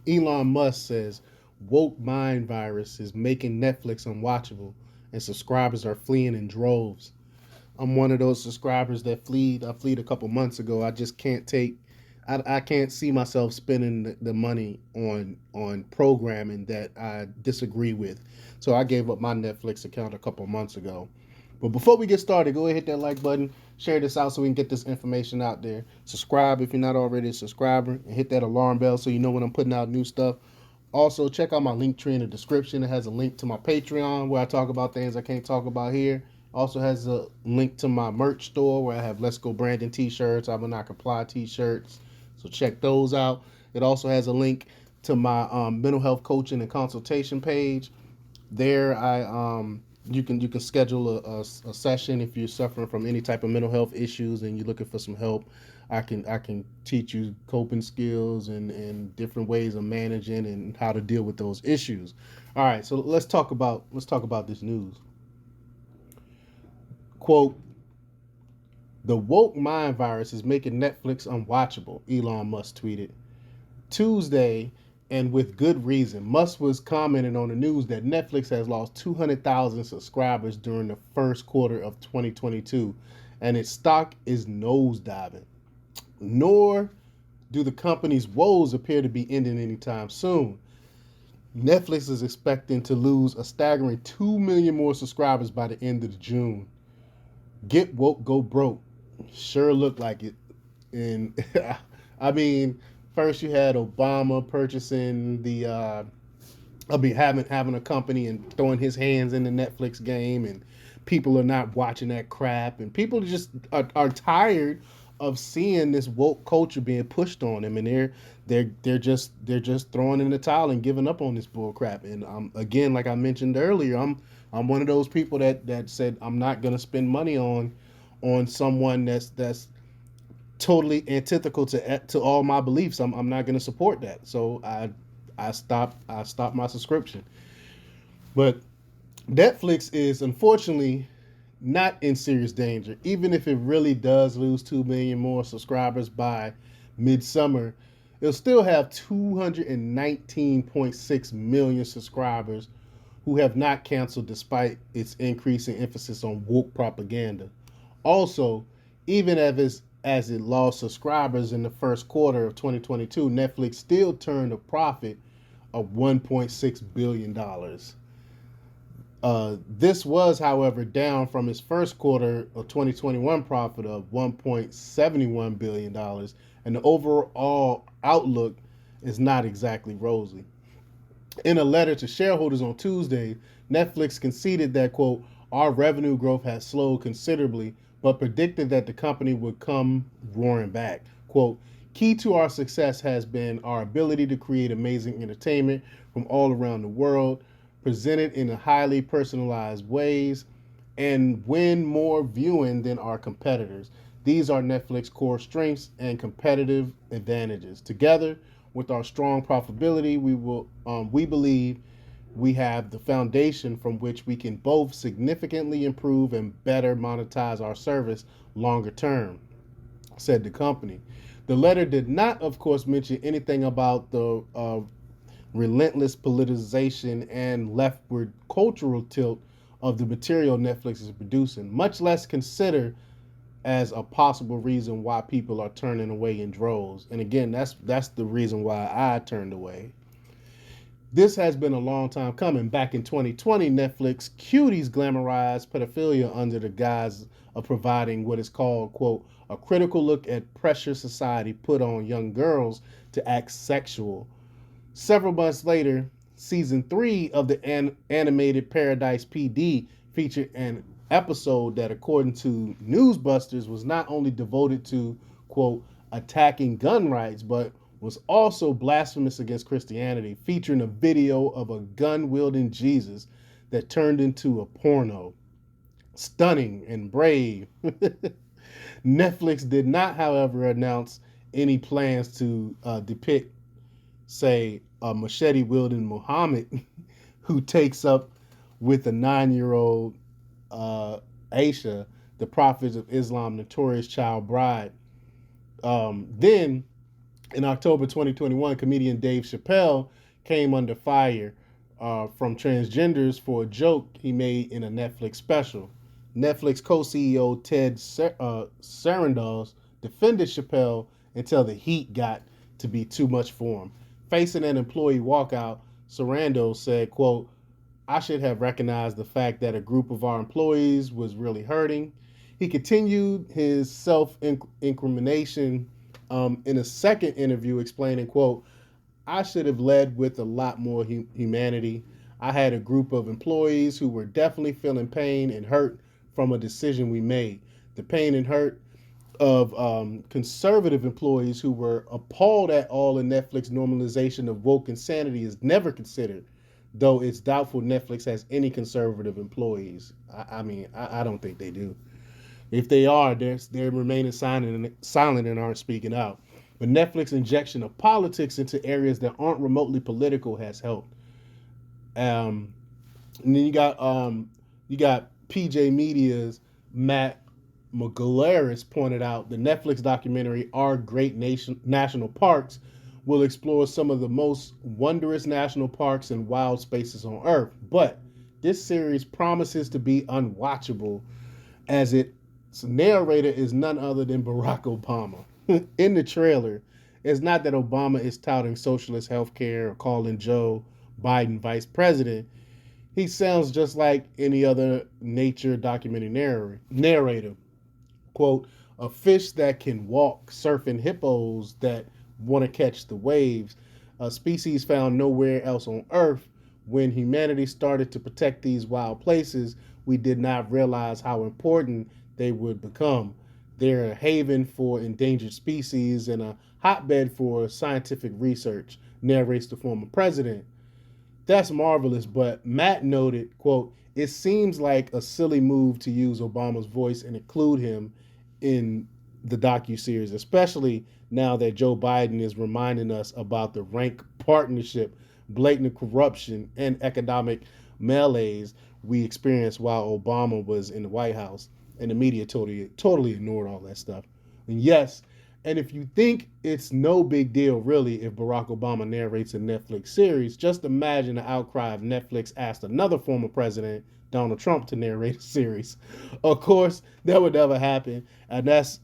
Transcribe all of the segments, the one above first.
Elon Musk says woke mind virus is making Netflix unwatchable, and subscribers are fleeing in droves. I'm one of those subscribers that fleed. I fleed a couple months ago. I just can't take. I can't see myself spending the money on programming that I disagree with. So I gave up my Netflix account a couple months ago. But before we get started, go ahead, hit that like button, share this out so we can get this information out there. Subscribe if you're not already a subscriber, and hit that alarm bell so you know when I'm putting out new stuff. Also, check out my link tree in the description. It has a link to my Patreon where I talk about things I can't talk about here. Also has a link to my merch store where I have Let's Go Brandon t-shirts, I Will Not Comply t-shirts. So check those out. It also has a link to my mental health coaching and consultation page. There, you can schedule a session if you're suffering from any type of mental health issues and you're looking for some help. I can teach you coping skills and different ways of managing and how to deal with those issues. All right, so let's talk about this news. Quote: The woke mind virus is making Netflix unwatchable, Elon Musk tweeted Tuesday, and with good reason. Musk was commenting on the news that Netflix has lost 200,000 subscribers during the first quarter of 2022, and its stock is nosediving. Nor do the company's woes appear to be ending anytime soon. Netflix is expecting to lose a staggering 2 million more subscribers by the end of June. Get woke, go broke. Sure looked like it. And I mean, first you had Obama purchasing having a company and throwing his hands in the Netflix game, and people are not watching that crap, and people just are tired of seeing this woke culture being pushed on them, and they're just throwing in the towel and giving up on this bull crap. And again, like I mentioned earlier, I'm one of those people that said I'm not gonna spend money on someone that's totally antithetical to all my beliefs. I'm not going to support that. So I stopped my subscription. But Netflix is unfortunately not in serious danger. Even if it really does lose 2 million more subscribers by midsummer, it'll still have 219.6 million subscribers who have not canceled despite its increasing emphasis on woke propaganda. Also, even as it lost subscribers in the first quarter of 2022, Netflix still turned a profit of $1.6 billion. This was, however, down from its first quarter of 2021 profit of $1.71 billion, and the overall outlook is not exactly rosy. In a letter to shareholders on Tuesday, Netflix conceded that, quote, our revenue growth has slowed considerably, but predicted that the company would come roaring back. Quote, key to our success has been our ability to create amazing entertainment from all around the world, presented in a highly personalized ways, and win more viewing than our competitors. These are Netflix core strengths and competitive advantages. Together with our strong profitability, we believe we have the foundation from which we can both significantly improve and better monetize our service longer term, said the company. The letter did not, of course, mention anything about the relentless politicization and leftward cultural tilt of the material Netflix is producing, much less consider as a possible reason why people are turning away in droves. And again, that's the reason why I turned away. This has been a long time coming. Back in 2020, Netflix Cuties glamorized pedophilia under the guise of providing what is called, quote, a critical look at pressure society put on young girls to act sexual. Several months later, season 3 of the animated Paradise PD featured an episode that, according to Newsbusters, was not only devoted to, quote, attacking gun rights, but was also blasphemous against Christianity, featuring a video of a gun wielding Jesus that turned into a porno. Stunning and brave. Netflix did not, however, announce any plans to depict, say, a machete wielding Muhammad who takes up with a 9-year-old Aisha, the Prophet of Islam, notorious child bride. Then In October 2021, comedian Dave Chappelle came under fire from transgenders for a joke he made in a Netflix special. Netflix co-CEO Ted Sarandos defended Chappelle until the heat got to be too much for him. Facing an employee walkout, Sarandos said, quote, I should have recognized the fact that a group of our employees was really hurting. He continued his self-incrimination in a second interview, explaining, quote, I should have led with a lot more humanity. I had a group of employees who were definitely feeling pain and hurt from a decision we made. The pain and hurt of conservative employees who were appalled at all the Netflix normalization of woke insanity is never considered, though it's doubtful Netflix has any conservative employees. I don't think they do. If they are, they're remaining silent and aren't speaking out. But Netflix injection of politics into areas that aren't remotely political has helped. Um, and then you got PJ Media's Matt McGuire's pointed out the Netflix documentary Our Great National Parks will explore some of the most wondrous national parks and wild spaces on Earth. But this series promises to be unwatchable as its narrator is none other than Barack Obama. In the trailer, it's not that Obama is touting socialist healthcare or calling Joe Biden vice president. He sounds just like any other nature documentary narrator. Quote, a fish that can walk, surfing hippos that want to catch the waves, a species found nowhere else on Earth. When humanity started to protect these wild places, we did not realize how important they would become. They're a haven for endangered species and a hotbed for scientific research, narrates the former president. That's marvelous, but Matt noted, quote, it seems like a silly move to use Obama's voice and include him in the docu-series, especially now that Joe Biden is reminding us about the rank partnership, blatant corruption, and economic malaise we experienced while Obama was in the White House. And the media totally ignored all that stuff. And yes, and if you think it's no big deal, really, if Barack Obama narrates a Netflix series, just imagine the outcry if Netflix asked another former president, Donald Trump, to narrate a series. Of course, that would never happen, and that's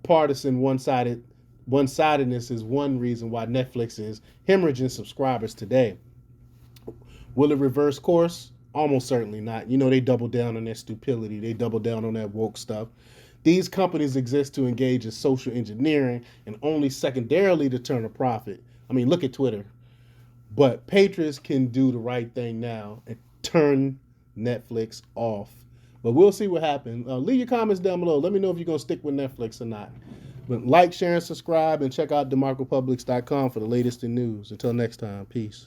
partisan one-sidedness is one reason why Netflix is hemorrhaging subscribers today. Will it reverse course? Almost certainly not. You know, they double down on their stupidity. They double down on that woke stuff. These companies exist to engage in social engineering and only secondarily to turn a profit. I mean, look at Twitter. But patriots can do the right thing now and turn Netflix off. But we'll see what happens. Leave your comments down below. Let me know if you're going to stick with Netflix or not. But like, share, and subscribe, and check out demarcopublics.com for the latest in news. Until next time, peace.